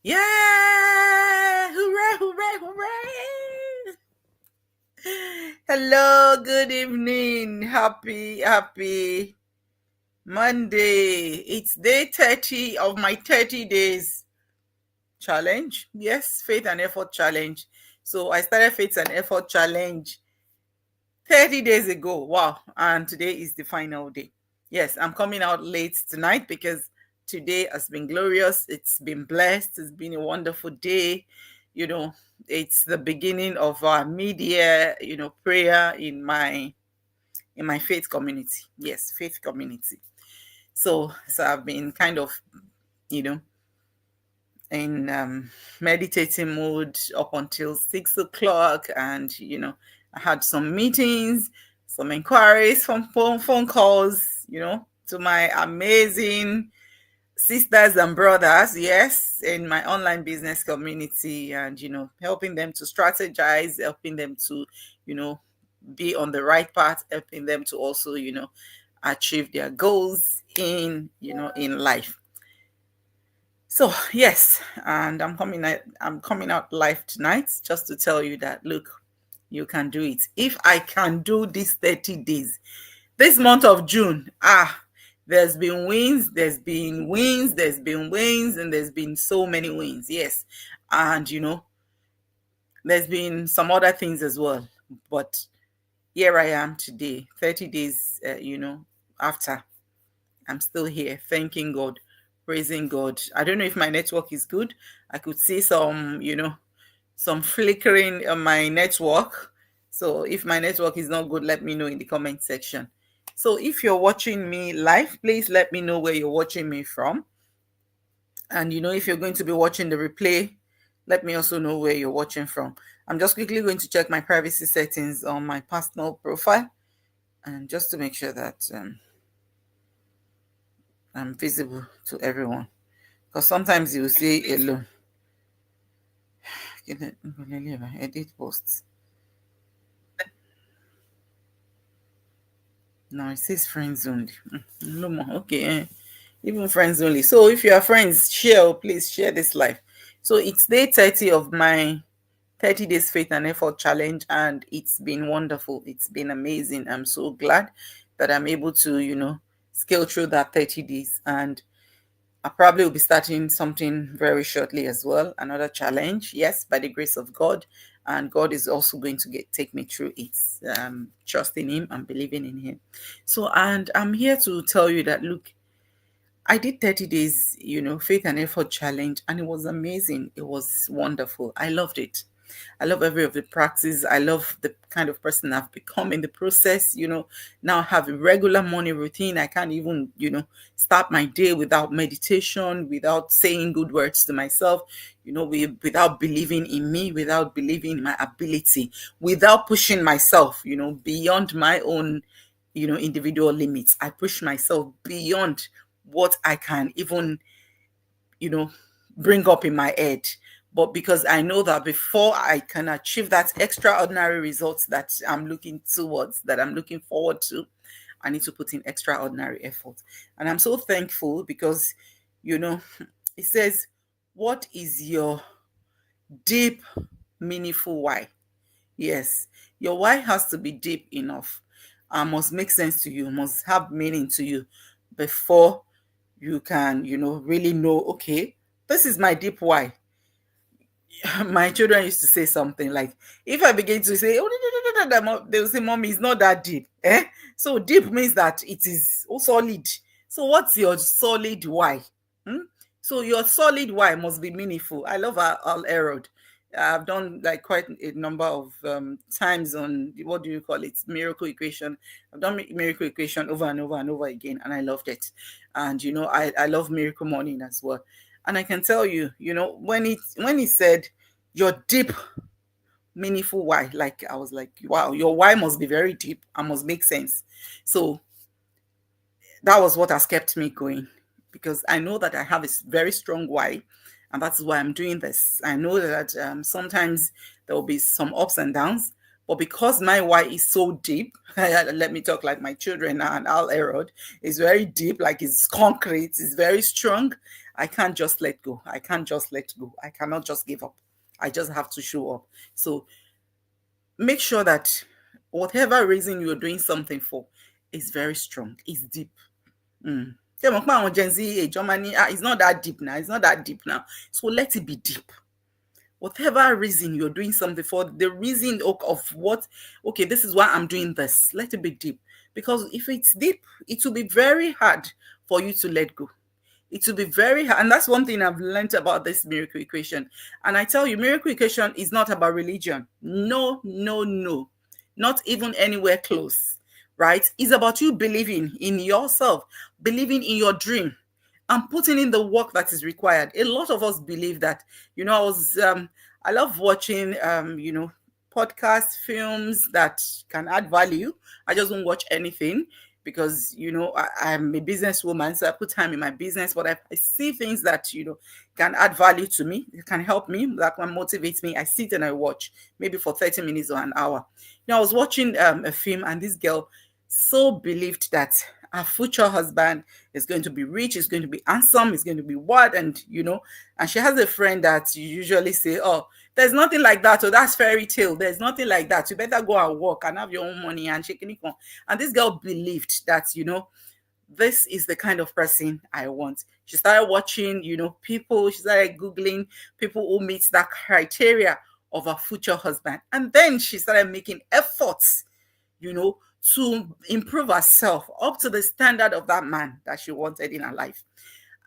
Yeah! Hooray, hooray, hooray! Hello, good evening. Happy Monday. It's day 30 of my 30 days challenge. Yes, faith and effort challenge. So I started faith and effort challenge 30 days ago. Wow. And today is the final day. Yes, I'm coming out late tonight because today has been glorious. It's been blessed. It's been a wonderful day. You know, it's the beginning of our mid-year, prayer in my faith community. Yes, faith community. So I've been kind of, you know, in meditating mode up until 6 o'clock, and I had some meetings, some inquiries, some phone calls, to my amazing sisters and brothers, yes, in my online business community, and helping them to strategize, helping them to you know be on the right path, helping them to also achieve their goals in life. So yes, and I'm coming out live tonight just to tell you that, look, you can do it. If I can do these 30 days, this month of June, there's been wins, and there's been so many wins. Yes. And there's been some other things as well. But here I am today, 30 days after. I'm still here, thanking God, praising God. I don't know if my network is good. I could see some flickering on my network. So if my network is not good, let me know in the comment section. So if you're watching me live, please let me know where you're watching me from. And if you're going to be watching the replay, let me also know where you're watching from. I'm just quickly going to check my privacy settings on my personal profile, and just to make sure that I'm visible to everyone. Because sometimes you see alone. Edit posts. No, it says friends only. No more. Okay. Even friends only. So if you are friends, share, please share this live. So it's day 30 of my 30 days faith and effort challenge, and it's been wonderful. It's been amazing. I'm so glad that I'm able to, scale through that 30 days. And I probably will be starting something very shortly as well, another challenge. Yes, by the grace of God, and God is also going to take me through it. Trusting Him and believing in Him. So, and I'm here to tell you that, look, I did 30 days, faith and effort challenge, and it was amazing. It was wonderful. I loved it. I love every of the practice. I love the kind of person I've become in the process. Now I have a regular morning routine. I can't even, start my day without meditation, without saying good words to myself, without believing in me, without believing in my ability, without pushing myself, beyond my own, individual limits. I push myself beyond what I can even, you know, bring up in my head. But because I know that before I can achieve that extraordinary results that I'm looking towards, that I'm looking forward to, I need to put in extraordinary effort. And I'm so thankful because, you know, it says, what is your deep, meaningful why? Yes, your why has to be deep enough, must make sense to you, must have meaning to you before you can, really know, okay, this is my deep why. My children used to say something like, if I begin to say, oh, they will say, Mommy, it's not that deep. So deep means that it is solid. So what's your solid why? Hmm? So your solid why must be meaningful. I love Al Erod. I've done like quite a number of times on, what do you call it, miracle equation. I've done miracle equation over and over and over again, and I loved it. And I love miracle morning as well. And I can tell you, when he said your deep, meaningful why, like I was like, wow, your why must be very deep and must make sense. So that was what has kept me going, because I know that I have a very strong why, and that's why I'm doing this. I know that sometimes there will be some ups and downs, But because my why is so deep, let me talk like my children now, and Al Erod is very deep, like it's concrete, it's very strong. I can't just let go. I can't just let go. I cannot just give up. I just have to show up. So make sure that whatever reason you're doing something for is very strong, it's deep. Gen Z age, Germany, it's not that deep now. It's not that deep now. So let it be deep. Whatever reason you're doing something for, the reason of what, okay, this is why I'm doing this. Let it be deep. Because if it's deep, it will be very hard for you to let go. It will be very hard. And that's one thing I've learned about this miracle equation. And I tell you, miracle equation is not about religion. No, no, no. Not even anywhere close, right? It's about you believing in yourself, believing in your dream, and putting in the work that is required. A lot of us believe that. I love watching, podcasts, films that can add value. I just don't watch anything because, I'm a businesswoman, so I put time in my business, but I see things that, can add value to me, it can help me, that can motivate me. I sit and I watch maybe for 30 minutes or an hour. I was watching a film, and this girl so believed that her future husband is going to be rich, is going to be handsome, is going to be what, and she has a friend that you usually say, oh, there's nothing like that, or that's fairy tale, there's nothing like that, you better go and work and have your own money and shaking it on. And this girl believed that, this is the kind of person I want. She started watching, people, she started Googling people who meet that criteria of a future husband. And then she started making efforts, to improve herself up to the standard of that man that she wanted in her life.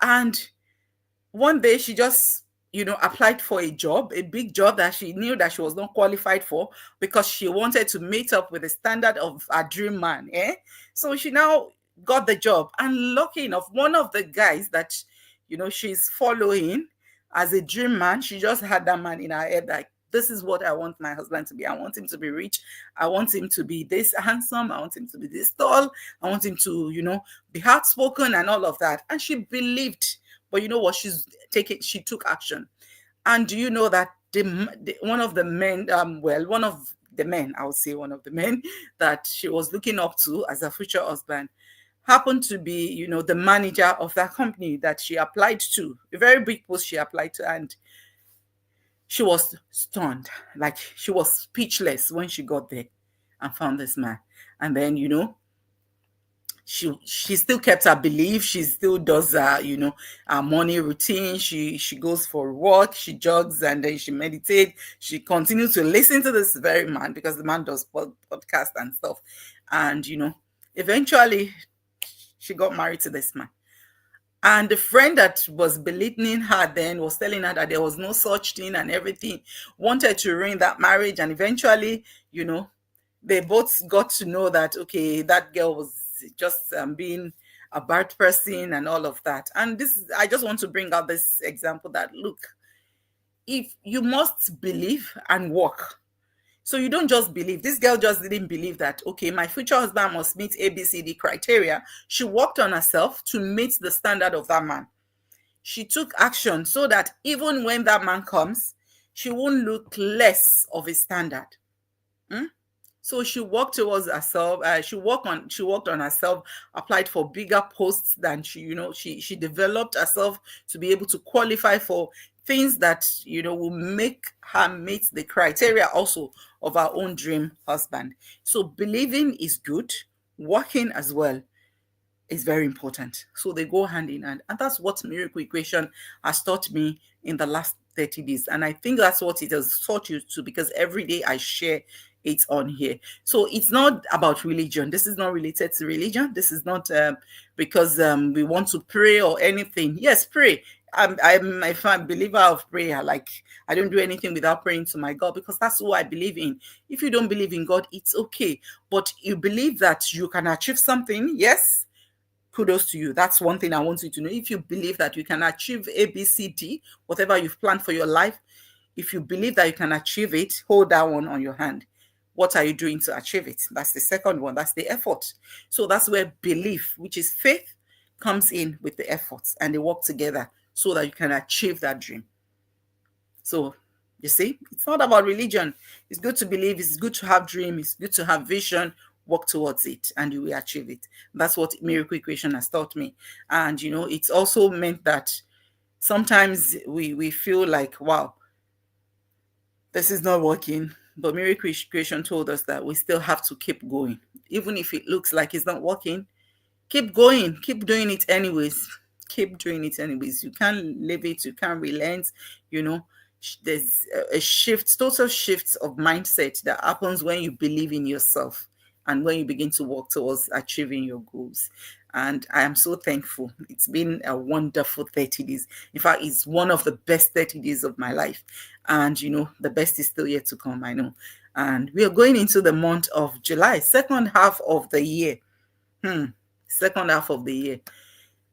And one day she just, applied for a job, a big job that she knew that she was not qualified for, because she wanted to meet up with the standard of her dream man. So she now got the job. And lucky enough, one of the guys that, she's following as a dream man, she just had that man in her head, like, this is what I want my husband to be. I want him to be rich. I want him to be this handsome. I want him to be this tall. I want him to, be outspoken and all of that. And she believed. But you know what? She took action. And do you know that one of the men, one of the men that she was looking up to as a future husband happened to be, the manager of that company that she applied to, a very big post she applied to. And she was stunned, like she was speechless when she got there and found this man. And then, she still kept her belief. She still does her, her morning routine. She goes for a walk, she jogs, and then she meditates. She continues to listen to this very man, because the man does podcast and stuff. And, eventually she got married to this man. And the friend that was belittling her then was telling her that there was no such thing and everything, wanted to ruin that marriage. And eventually, they both got to know that, okay, that girl was just being a bad person and all of that. And I just want to bring out this example that, look, if you must believe and work. So you don't just believe. This girl just didn't believe that, okay, my future husband must meet ABCD criteria. She worked on herself to meet the standard of that man. She took action so that even when that man comes, she won't look less of a standard. So she worked towards herself. She worked on herself, applied for bigger posts than she developed herself to be able to qualify for things that, will make her meet the criteria also of her own dream husband. So believing is good. Working as well is very important. So they go hand in hand. And that's what miracle equation has taught me in the last 30 days. And I think that's what it has taught you too, because every day I share it on here. So it's not about religion. This is not related to religion. This is not because we want to pray or anything. Yes, pray. I'm a fan believer of prayer. Like, I don't do anything without praying to my God, because that's who I believe in. If you don't believe in God, it's okay. But you believe that you can achieve something, yes, kudos to you. That's one thing I want you to know. If you believe that you can achieve A, B, C, D, whatever you've planned for your life, if you believe that you can achieve it, hold that one on your hand. What are you doing to achieve it? That's the second one. That's the effort. So that's where belief, which is faith, comes in with the efforts, and they work together so that you can achieve that dream. So You see, it's not about religion. It's good to believe, it's good to have dream, it's good to have vision, work towards it, and you will achieve it. That's what Miracle Equation has taught me. And it's also meant that sometimes we feel like, wow, this is not working. But Miracle Equation told us that we still have to keep going. Even if it looks like it's not working, keep going, keep doing it anyways. Keep doing it anyways. You can't leave it, you can't relent. you know there's a shift, total shift of mindset that happens when you believe in yourself and when you begin to work towards achieving your goals. And I am so thankful. It's been a wonderful 30 days. In fact, it's one of the best 30 days of my life. And the best is still yet to come, I know. And we are going into the month of July, second half of the year. Second half of the year.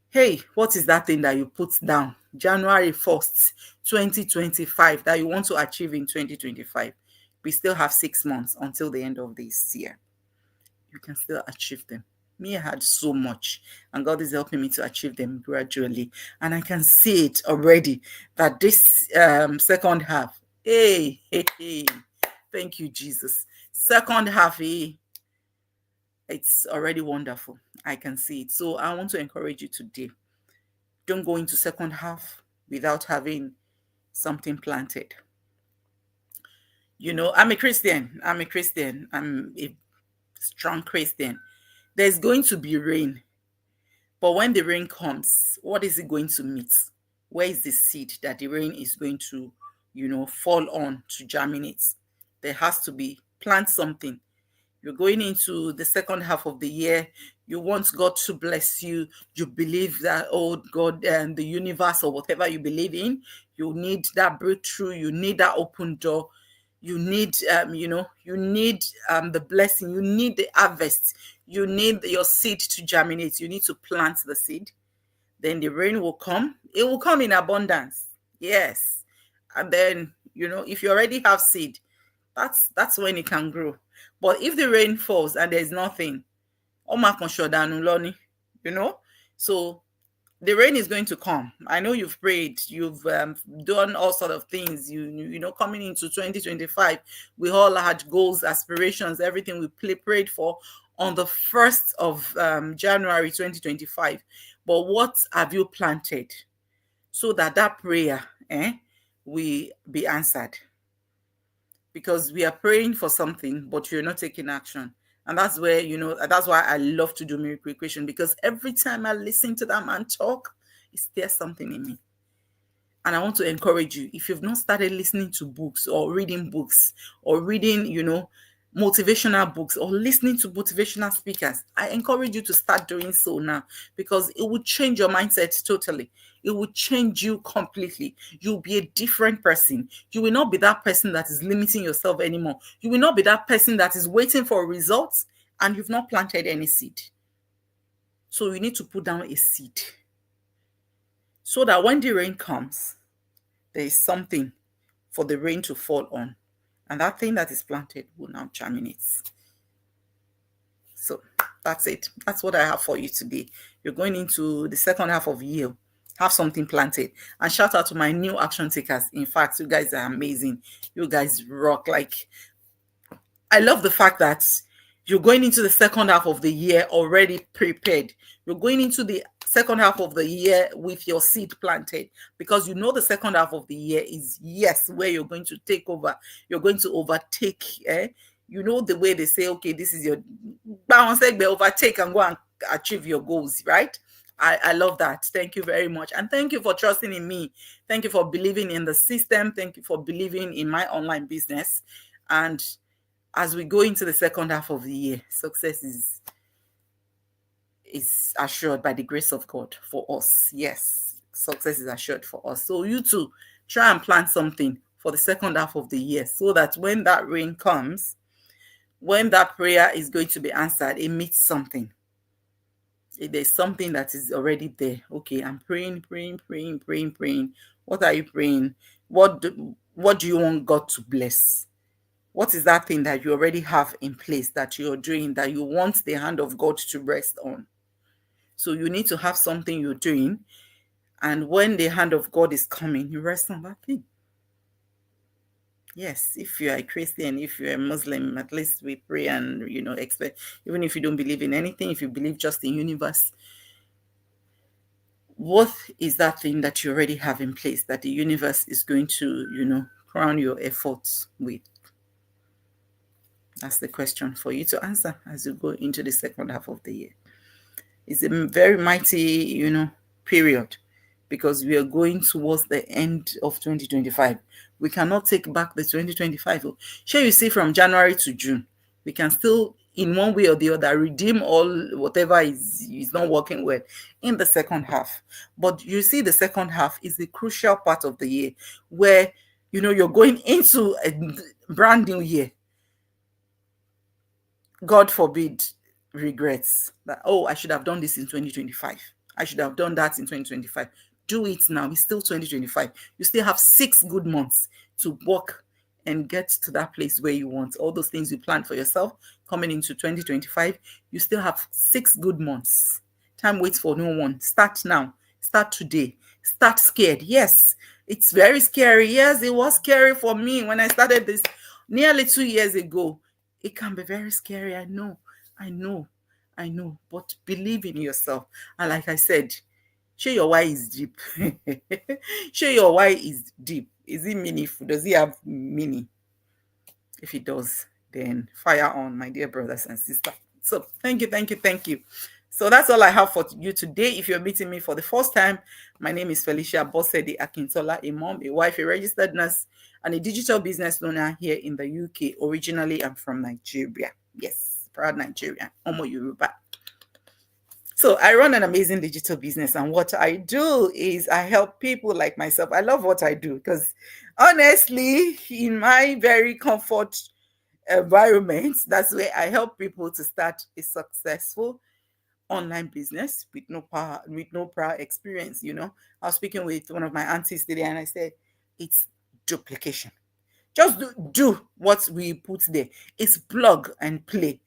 Hey, what is that thing that you put down January 1st, 2025, that you want to achieve in 2025? We still have 6 months until the end of this year. You can still achieve them. Me, I had so much, and God is helping me to achieve them gradually. And I can see it already that this second half, hey, thank you, Jesus. Second half, it's already wonderful. I can see it. So I want to encourage you today. Don't go into second half without having something planted. I'm a Christian. I'm a strong Christian. There's going to be rain. But when the rain comes, what is it going to meet? Where is the seed that the rain is going to, fall on to germinate? There has to be, plant something. You're going into the second half of the year. You want God to bless you. You believe that, oh God, and the universe or whatever you believe in, you need that breakthrough. You need that open door. You need, you need the blessing. You need the harvest. You need your seed to germinate. You need to plant the seed. Then the rain will come. It will come in abundance. Yes. And then, if you already have seed, that's when it can grow. But if the rain falls and there's nothing, so the rain is going to come. I know you've prayed, you've done all sort of things. Coming into 2025, we all had goals, aspirations, everything we prayed for on the 1st of January 2025. But what have you planted so that prayer will be answered? Because we are praying for something, but you're not taking action. And that's where, that's why I love to do Miracle Equation, because every time I listen to that man talk, it stirs something in me. And I want to encourage you, if you've not started listening to books or reading motivational books or listening to motivational speakers, I encourage you to start doing so now, because it will change your mindset totally. It will change you completely. You'll be a different person. You will not be that person that is limiting yourself anymore. You will not be that person that is waiting for results and you've not planted any seed. So you need to put down a seed so that when the rain comes, there is something for the rain to fall on. And that thing that is planted will now germinate. So that's it. That's what I have for you today. You're going into the second half of the year. Have something planted. And shout out to my new action takers. In fact, you guys are amazing. You guys rock. Like, I love the fact that you're going into the second half of the year already prepared. You're going into the second half of the year with your seed planted, because the second half of the year is, yes, where you're going to take over. You're going to overtake. The way they say, okay, this is your overtake and go and achieve your goals, right? I love that. Thank you very much. And thank you for trusting in me. Thank you for believing in the system. Thank you for believing in my online business. And as we go into the second half of the year, success is assured by the grace of God for us. Yes, success is assured for us. So you too, try and plan something for the second half of the year, so that when that rain comes, when that prayer is going to be answered, it meets something. There's something that is already there. Okay, I'm praying. What are you praying? What do you want God to bless? What is that thing that you already have in place that you're doing that you want the hand of God to rest on? So you need to have something you're doing, and when the hand of God is coming, you rest on that thing. Yes, if you are a Christian, if you're a Muslim, at least we pray and expect. Even if you don't believe in anything, if you believe just in universe, what is that thing that you already have in place that the universe is going to crown your efforts with? That's the question for you to answer as you go into the second half of the year. It's a very mighty, period, because we are going towards the end of 2025. We cannot take back the 2025. Sure, you see, from January to June, we can still, in one way or the other, redeem all whatever is not working well in the second half. But you see, the second half is the crucial part of the year where, you're going into a brand new year. God forbid regrets that, oh, I should have done this in 2025. I should have done that in 2025. Do it now. It's still 2025. You still have 6 good months to work and get to that place where you want. All those things you planned for yourself coming into 2025, you still have 6 good months. Time waits for no one. Start now. Start today. Start scared. Yes, it's very scary. Yes, it was scary for me when I started this nearly 2 years ago. It can be very scary. I know. But believe in yourself. And like I said, share your why is deep. Share your why is deep. Is it meaningful? Does it have meaning? If it does, then fire on, my dear brothers and sisters. So thank you. So that's all I have for you today. If you're meeting me for the first time, my name is Felicia Bosedi Akintola, a mom, a wife, a registered nurse, and a digital business owner here in the UK. Originally, I'm from Nigeria. Yes, proud Nigerian. Omo Yoruba. So I run an amazing digital business, and what I do is I help people like myself. I love what I do because honestly, in my very comfort environment, that's where I help people to start a successful online business with no prior experience. I was speaking with one of my aunties today, and I said, it's duplication. Just do what we put there. It's plug and play.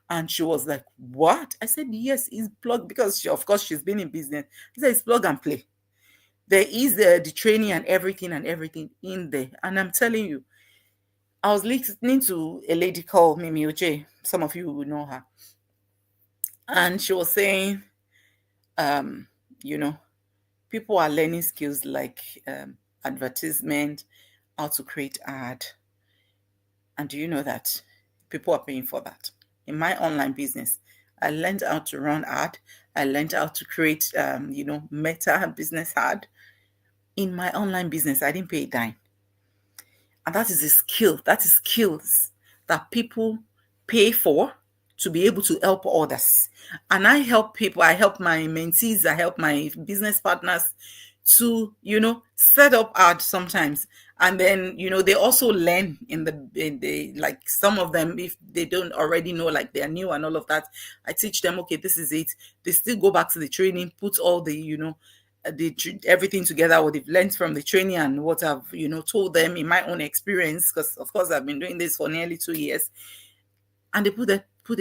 And she was like, what? I said, yes, it's plug, because of course she's been in business. I said, it's plug and play. There is the training and everything in there. And I'm telling you, I was listening to a lady called Mimi Oje. Some of you will know her. And she was saying, um, people are learning skills like advertisement, how to create ad. And do you know that people are paying for that? In my online business, I learned how to run ad. I learned how to create, meta business ad. In my online business, I didn't pay a dime. And that is a skill. That is skills that people pay for to be able to help others. And I help people. I help my mentees. I help my business partners to, set up ads sometimes. And then, they also learn in the like, some of them, if they don't already know, like they're new and all of that, I teach them, okay, this is it. They still go back to the training, put all the, everything together, what they've learned from the training and what I've, told them in my own experience, because of course I've been doing this for nearly 2 years. And they put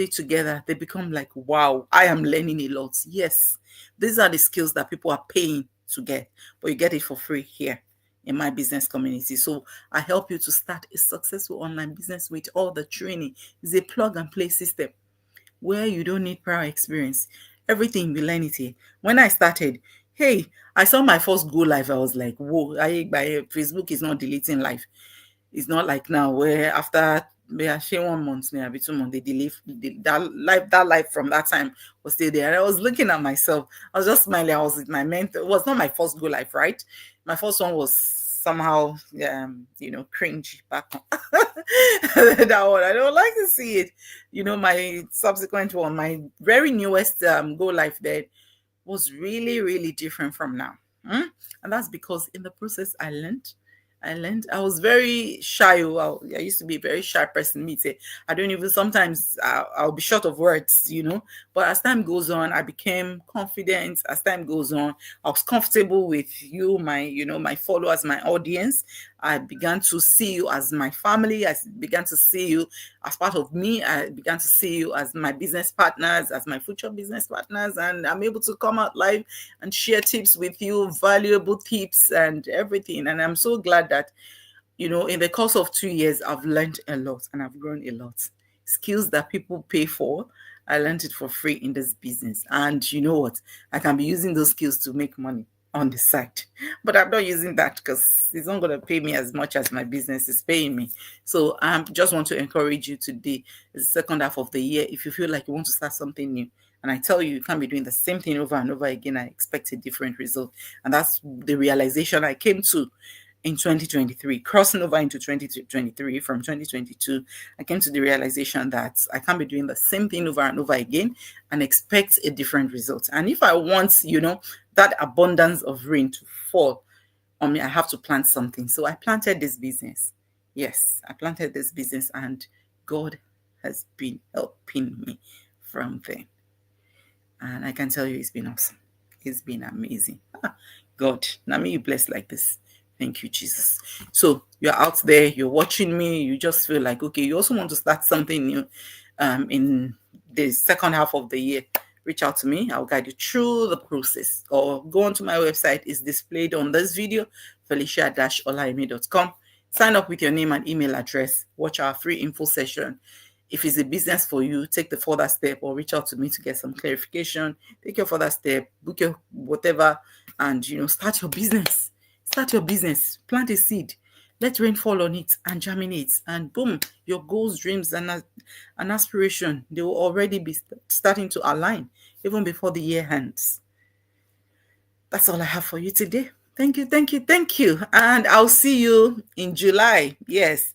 it together. They become like, wow, I am learning a lot. Yes, these are the skills that people are paying to get, but you get it for free here in my business community. So I help you to start a successful online business with all the training. It's a plug and play system where you don't need prior experience. Everything we learn it here. When I started, hey, I saw my first go live. I was like, whoa, Facebook is not deleting live. It's not like now where after share 1 month, maybe 2 months, they delete that life from that time was still there. And I was looking at myself. I was just smiling. I was with my mentor. It was not my first go live, right? My first one was somehow cringe back on. That one, I don't like to see it. My subsequent one, my very newest go live there was really, really different from now. And that's because in the process I learned. I was very shy. I used to be a very shy person. Me say, I don't even, sometimes I'll be short of words, But as time goes on, I became confident. As time goes on, I was comfortable with you, my followers, my audience. I began to see you as my family. I began to see you as part of me. I began to see you as my business partners, as my future business partners. And I'm able to come out live and share tips with you, valuable tips and everything. And I'm so glad that in the course of 2 years, I've learned a lot and I've grown a lot. Skills that people pay for, I learned it for free in this business. And you know what? I can be using those skills to make money on the side. But I'm not using that because it's not going to pay me as much as my business is paying me. So I just want to encourage you today, the second half of the year, if you feel like you want to start something new, and I tell you, you can't be doing the same thing over and over again. I expect a different result. And that's the realization I came to in 2023, crossing over into 2023 from 2022. I came to the realization that I can't be doing the same thing over and over again and expect a different result. And if I want, that abundance of rain to fall on me, I have to plant something. So I planted this business. Yes, I planted this business, and God has been helping me from there. And I can tell you, it's been awesome. It's been amazing. God, now me you blessed like this. Thank you, Jesus. So you're out there, you're watching me, you just feel like, okay, you also want to start something new in the second half of the year. Reach out to me. I'll guide you through the process. Or go onto my website. It's displayed on this video, felicia-olaime.com. Sign up with your name and email address. Watch our free info session. If it's a business for you, take the further step or reach out to me to get some clarification. Take your further step, book your whatever, and start your business. Start your business. Plant a seed. Let rain fall on it and germinate. And boom, your goals, dreams, and aspiration, they will already be starting to align even before the year ends. That's all I have for you today. Thank you, thank you, thank you. And I'll see you in July. Yes,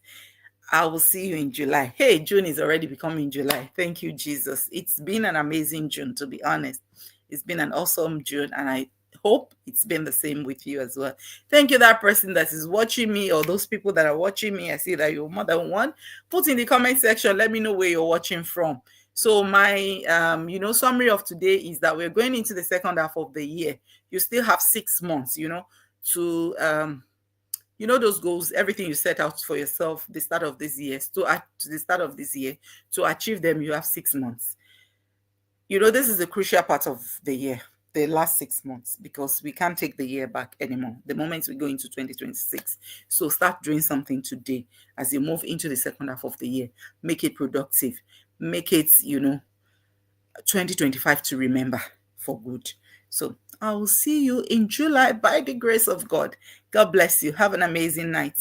I will see you in July. Hey, June is already becoming July. Thank you, Jesus. It's been an amazing June, to be honest. It's been an awesome June, and I hope it's been the same with you as well. Thank you, that person that is watching me, or those people that are watching me. I see that you're more than one. Put in the comment section, let me know where you're watching from. So my summary of today is that we're going into the second half of the year. You still have 6 months, to those goals, everything you set out for yourself the start of this year, to the start of this year, to achieve them, you have 6 months. This is a crucial part of the year, the last 6 months, because we can't take the year back anymore the moment we go into 2026. So start doing something today as you move into the second half of the year. Make it productive. Make it 2025 to remember for good. So I will see you in July by the grace of God. God bless you. Have an amazing night.